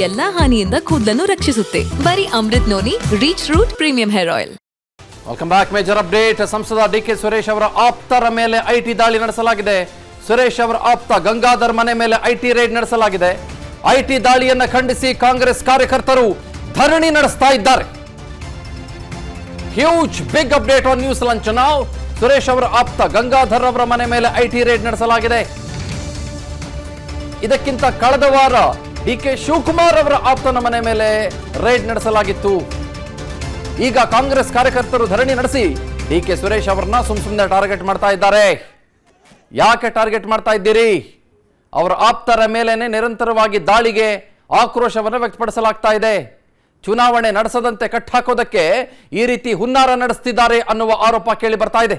ಎಲ್ಲಾ ಹಾನಿಯಿಂದ ಕೂದಲನ್ನು ರಕ್ಷಿಸುತ್ತೆ. ಬರೀ Amrut noni rich root premium hair oil. Welcome back. Major update. ಸಂಸದ ಡಿಕೆ ಸುರೇಶ್ ಅವರ ಆಪ್ತರ ಮೇಲೆ ಐಟಿ ದಾಳಿ ನಡೆಸಲಾಗಿದೆ. ಸುರೇಶ್ ಅವರ ಆಪ್ತ ಗಂಗಾಧರ್ ಮನೆ ಮೇಲೆ ಐಟಿ ರೇಡ್ ನಡೆಸಲಾಗಿದೆ. ಐಟಿ ದಾಳಿಯನ್ನು ಖಂಡಿಸಿ ಕಾಂಗ್ರೆಸ್ ಕಾರ್ಯಕರ್ತರು ಧರಣಿ ನಡೆಸ್ತಾ ಇದ್ದಾರೆ. Huge big update on news lunch now. Suresh ಅವರ ಆಪ್ತ ಗಂಗಾಧರ್ ಅವರ ಮನೆ ಮೇಲೆ ಐಟಿ ರೇಡ್ ನಡೆಸಲಾಗಿದೆ. ಇದಕ್ಕಿಂತ ಕಳೆದ ವಾರ ಡಿಕೆ ಶಿವಕುಮಾರ್ ಅವರ ಆಪ್ತನ ಮನೆ ಮೇಲೆ ರೇಡ್ ನಡೆಸಲಾಗಿತ್ತು. ಈಗ ಕಾಂಗ್ರೆಸ್ ಕಾರ್ಯಕರ್ತರು ಧರಣಿ ನಡೆಸಿ ಡಿಕೆ ಸುರೇಶ್ ಅವರನ್ನ ಸುಮ್ಮನೆ ಟಾರ್ಗೆಟ್ ಮಾಡ್ತಾ ಇದ್ದಾರೆ. ಯಾಕೆ ಟಾರ್ಗೆಟ್ ಮಾಡ್ತಾ ಇದ್ದೀರಿ? ಅವರ ಆಪ್ತರ ಮೇಲೇನೆ ನಿರಂತರವಾಗಿ ದಾಳಿಗೆ ಆಕ್ರೋಶವನ್ನು ವ್ಯಕ್ತಪಡಿಸಲಾಗ್ತಾ ಇದೆ. ಚುನಾವಣೆ ನಡೆಸದಂತೆ ಕಟ್ಟಾಕೋದಕ್ಕೆ ಈ ರೀತಿ ಹುನ್ನಾರ ನಡೆಸ್ತಿದ್ದಾರೆ ಅನ್ನುವ ಆರೋಪ ಕೇಳಿ ಬರ್ತಾ ಇದೆ.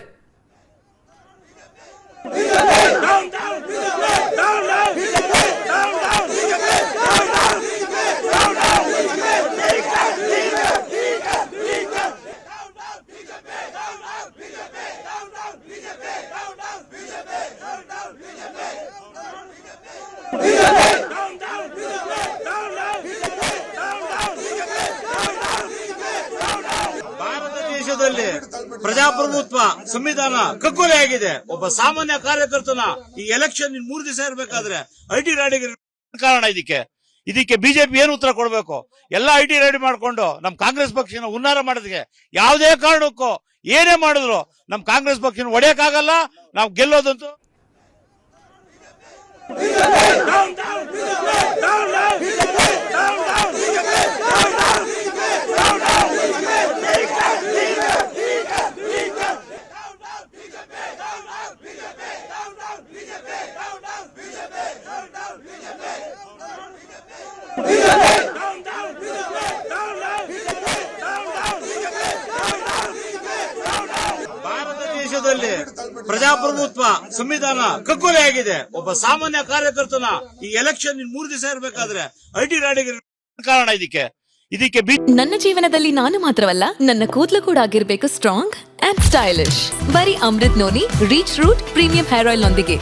ದೇಶದಲ್ಲಿ ಪ್ರಜಾಪ್ರಭುತ್ವ ಸಂವಿಧಾನ ಕಗ್ಗೊಲೆಯಾಗಿದೆ. ಒಬ್ಬ ಸಾಮಾನ್ಯ ಕಾರ್ಯಕರ್ತನ ಈ ಎಲೆಕ್ಷನ್ 3 ದಿವಸ ಇರಬೇಕಾದ್ರೆ ಐಟಿ ರ್ಯಾಡಿಗೆ ಕಾರಣ. ಇದಕ್ಕೆ ಬಿಜೆಪಿ ಏನು ಉತ್ತರ ಕೊಡಬೇಕು? ಎಲ್ಲ ಐಟಿ ರೆಡಿ ಮಾಡ್ಕೊಂಡು ನಮ್ ಕಾಂಗ್ರೆಸ್ ಪಕ್ಷನ ಹುನ್ನಾರ ಮಾಡೋದಕ್ಕೆ ಯಾವುದೇ ಕಾರಣಕ್ಕೂ ಏನೇ ಮಾಡಿದ್ರು ನಮ್ ಕಾಂಗ್ರೆಸ್ ಪಕ್ಷನ ಹೊಡೆಯಕ್ಕಾಗಲ್ಲ. ನಾವು ಗೆಲ್ಲೋದಂತೂ ಭಾರತ ದೇಶದಲ್ಲಿ ಪ್ರಜಾಪ್ರಭುತ್ವ ಸಂವಿಧಾನ ಕಗ್ಗೊಲೆಯಾಗಿದೆ. ಒಬ್ಬ ಸಾಮಾನ್ಯ ಕಾರ್ಯಕರ್ತನ ಈ ಎಲೆಕ್ಷನ್ 3 ದಿವಸ ಇರಬೇಕಾದ್ರೆ ಐಟಿ ರ್ಯಾಡಿಗೆ ಕಾರಣ. ಇದಕ್ಕೆ ನನ್ನ ಜೀವನದಲ್ಲಿ ನಾನು ಮಾತ್ರವಲ್ಲ, ನನ್ನ ಕೂದಲು ಕೂಡ ಆಗಿರ್ಬೇಕು ಸ್ಟ್ರಾಂಗ್ ಅಂಡ್ ಸ್ಟೈಲಿಶ್. ಬರೀ Amrut noni rich root premium hair oil ನೊಂದಿಗೆ.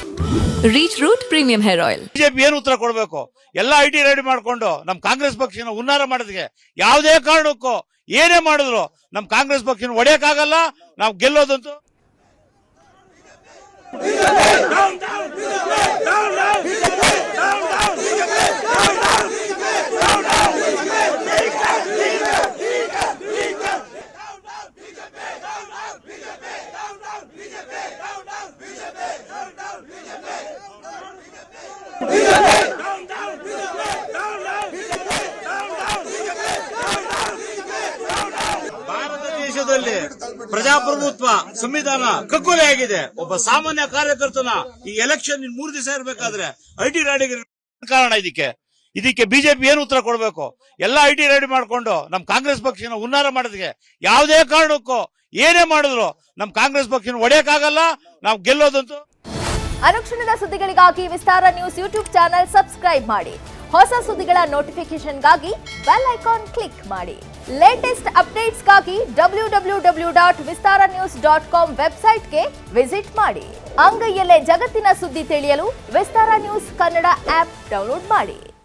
Rich root premium hair oil. BJP ಏನು ಉತ್ತರ ಕೊಡಬೇಕು? ಎಲ್ಲ ಐಟಿ ರೆಡಿ ಮಾಡ್ಕೊಂಡು ನಮ್ ಕಾಂಗ್ರೆಸ್ ಪಕ್ಷನ ಹುನ್ನಾರ ಮಾಡೋದಕ್ಕೆ ಯಾವುದೇ ಕಾರಣಕ್ಕೂ ಏನೇ ಮಾಡಿದ್ರು ನಮ್ ಕಾಂಗ್ರೆಸ್ ಪಕ್ಷನ ಹೊಡೆಯಕ್ಕಾಗಲ್ಲ. ನಾವು ಗೆಲ್ಲೋದಂತೂ ಭಾರತ ದೇಶದಲ್ಲಿ ಪ್ರಜಾಪ್ರಭುತ್ವ ಸಂವಿಧಾನ ಕಗ್ಗೊಲೆಯಾಗಿದೆ. ಒಬ್ಬ ಸಾಮಾನ್ಯ ಕಾರ್ಯಕರ್ತನ ಈ ಎಲೆಕ್ಷನ್ 3 ದಿವಸ ಇರಬೇಕಾದ್ರೆ ಐಟಿ ರ್ಯಾಡಿಗೆ ಕಾರಣ. ಇದಕ್ಕೆ ಬಿಜೆಪಿ ಏನು ಉತ್ತರ ಕೊಡಬೇಕು? ಎಲ್ಲ ಐಟಿ ರೆಡಿ ಮಾಡ್ಕೊಂಡು ನಮ್ ಕಾಂಗ್ರೆಸ್ ಪಕ್ಷನ ಹುನ್ನಾರ ಮಾಡೋದಕ್ಕೆ ಯಾವುದೇ ಕಾರಣಕ್ಕೂ ಏನೇ ಮಾಡಿದ್ರು ನಮ್ ಕಾಂಗ್ರೆಸ್ ಪಕ್ಷನ ಹೊಡೆಯಕ್ಕಾಗಲ್ಲ. ನಾವು ಗೆಲ್ಲೋದಂತೂ ಅನುಕ್ಷಣದ ಸುದ್ದಿಗಳಿಗಾಗಿ ವಿಸ್ತಾರ ನ್ಯೂಸ್ ಯೂಟ್ಯೂಬ್ ಚಾನೆಲ್ ಸಬ್ಸ್ಕ್ರೈಬ್ ಮಾಡಿ. ಹೊಸ ಸುದ್ದಿಗಳ ನೋಟಿಫಿಕೇಶನ್ಗಾಗಿ ಬೆಲ್ ಐಕಾನ್ ಕ್ಲಿಕ್ ಮಾಡಿ. ಲೇಟೆಸ್ಟ್ ಅಪ್ಡೇಟ್ಸ್ಗಾಗಿ www.vistaranews.com ವೆಬ್ಸೈಟ್ಗೆ ವಿಸಿಟ್ ಮಾಡಿ. ಅಂಗೈಯಲ್ಲೇ ಜಗತ್ತಿನ ಸುದ್ದಿ ತಿಳಿಯಲು ವಿಸ್ತಾರ ನ್ಯೂಸ್ ಕನ್ನಡ ಆಪ್ ಡೌನ್ಲೋಡ್ ಮಾಡಿ.